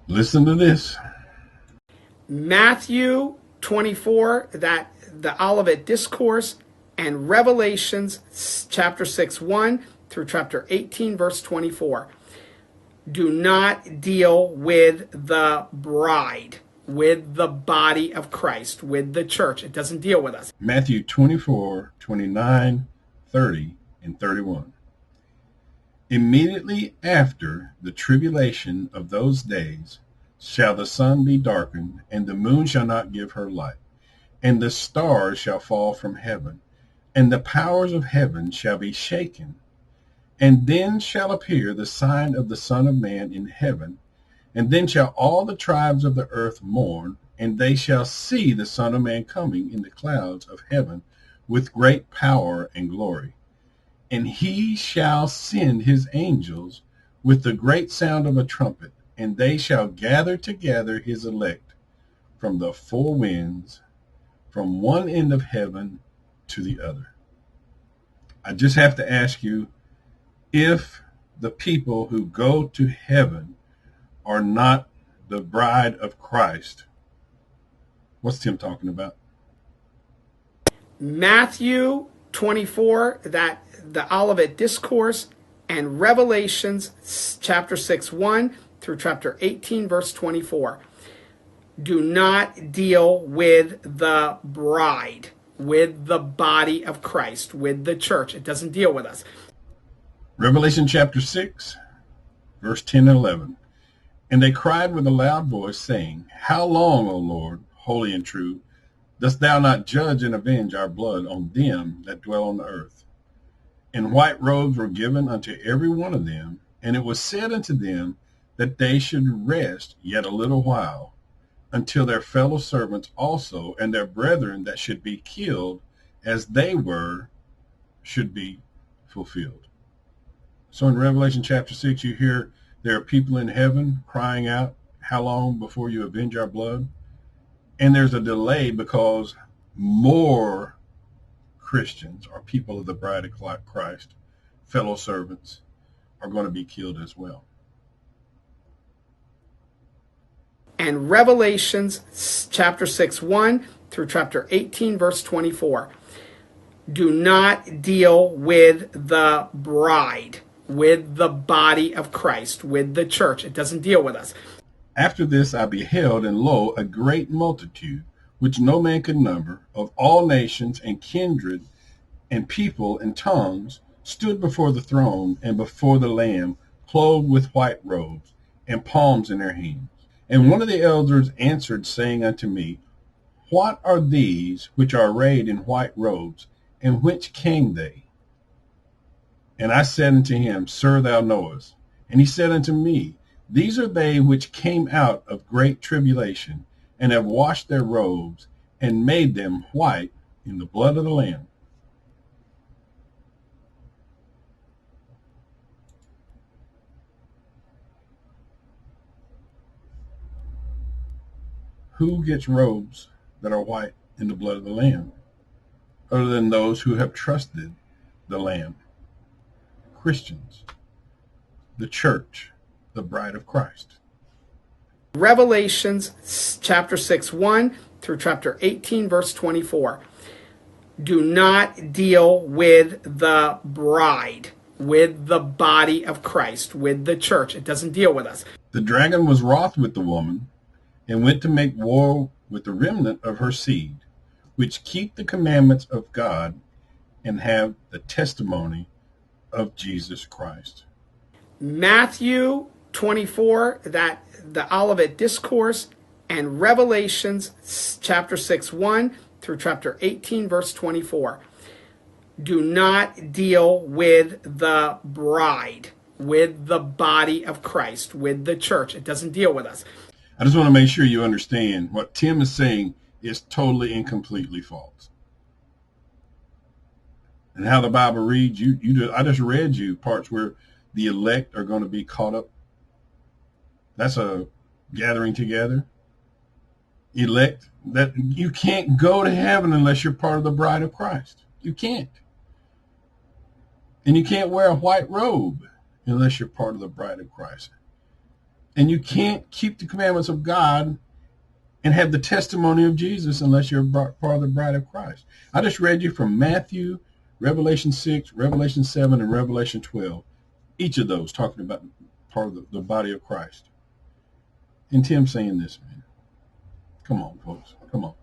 Listen to this. Matthew 24, that the Olivet Discourse, and Revelations chapter 6, 1 through chapter 18, verse 24. Do not deal with the bride, with the body of Christ, with the church. It doesn't deal with us. Matthew 24, 29, 30, and 31. Immediately after the tribulation of those days shall the sun be darkened, and the moon shall not give her light, and the stars shall fall from heaven, and the powers of heaven shall be shaken. And then shall appear the sign of the Son of Man in heaven, and then shall all the tribes of the earth mourn, and they shall see the Son of Man coming in the clouds of heaven with great power and glory. And he shall send his angels with the great sound of a trumpet, and they shall gather together his elect from the four winds, from one end of heaven to the other. I just have to ask you, if the people who go to heaven are not the bride of Christ, what's Tim talking about? Matthew 24, that the Olivet Discourse, and Revelations chapter 6, 1 through chapter 18, verse 24. Do not deal with the bride, with the body of Christ, with the church. It doesn't deal with us. Revelation chapter 6, verse 10 and 11. And they cried with a loud voice, saying, How long, O Lord, holy and true, dost thou not judge and avenge our blood on them that dwell on the earth? And white robes were given unto every one of them, and it was said unto them that they should rest yet a little while, until their fellow servants also and their brethren that should be killed as they were should be fulfilled. So in Revelation chapter 6, you hear there are people in heaven crying out, how long before you avenge our blood? And there's a delay because more Christians or people of the bride of Christ, fellow servants, are going to be killed as well. And Revelations chapter 6, 1 through chapter 18, verse 24. Do not deal with the bride, with the body of Christ, with the church. It doesn't deal with us. After this I beheld, and lo, a great multitude, which no man could number, of all nations and kindred and people and tongues, stood before the throne and before the Lamb, clothed with white robes, and palms in their hands. And one of the elders answered, saying unto me, What are these which are arrayed in white robes, and whence came they? And I said unto him, Sir, thou knowest. And he said unto me, These are they which came out of great tribulation, and have washed their robes, and made them white in the blood of the Lamb. Who gets robes that are white in the blood of the Lamb, other than those who have trusted the Lamb? Christians, the church, the bride of Christ. Revelations chapter 6, 1 through chapter 18, verse 24. Do not deal with the bride, with the body of Christ, with the church. It doesn't deal with us. The dragon was wroth with the woman, and went to make war with the remnant of her seed, which keep the commandments of God and have the testimony of Jesus Christ. Matthew 24, that the Olivet Discourse, and Revelations chapter 6, 1 through chapter 18, verse 24. Do not deal with the bride, with the body of Christ, with the church. It doesn't deal with us. I just want to make sure you understand what Tim is saying is totally and completely false. And how the Bible reads, I just read you parts where the elect are going to be caught up. That's a gathering together. Elect, that you can't go to heaven unless you're part of the bride of Christ. You can't. And you can't wear a white robe unless you're part of the bride of Christ. And you can't keep the commandments of God and have the testimony of Jesus unless you're part of the bride of Christ. I just read you from Matthew, Revelation 6, Revelation 7, and Revelation 12. Each of those talking about part of the body of Christ. And Tim saying this, man. Come on, folks. Come on.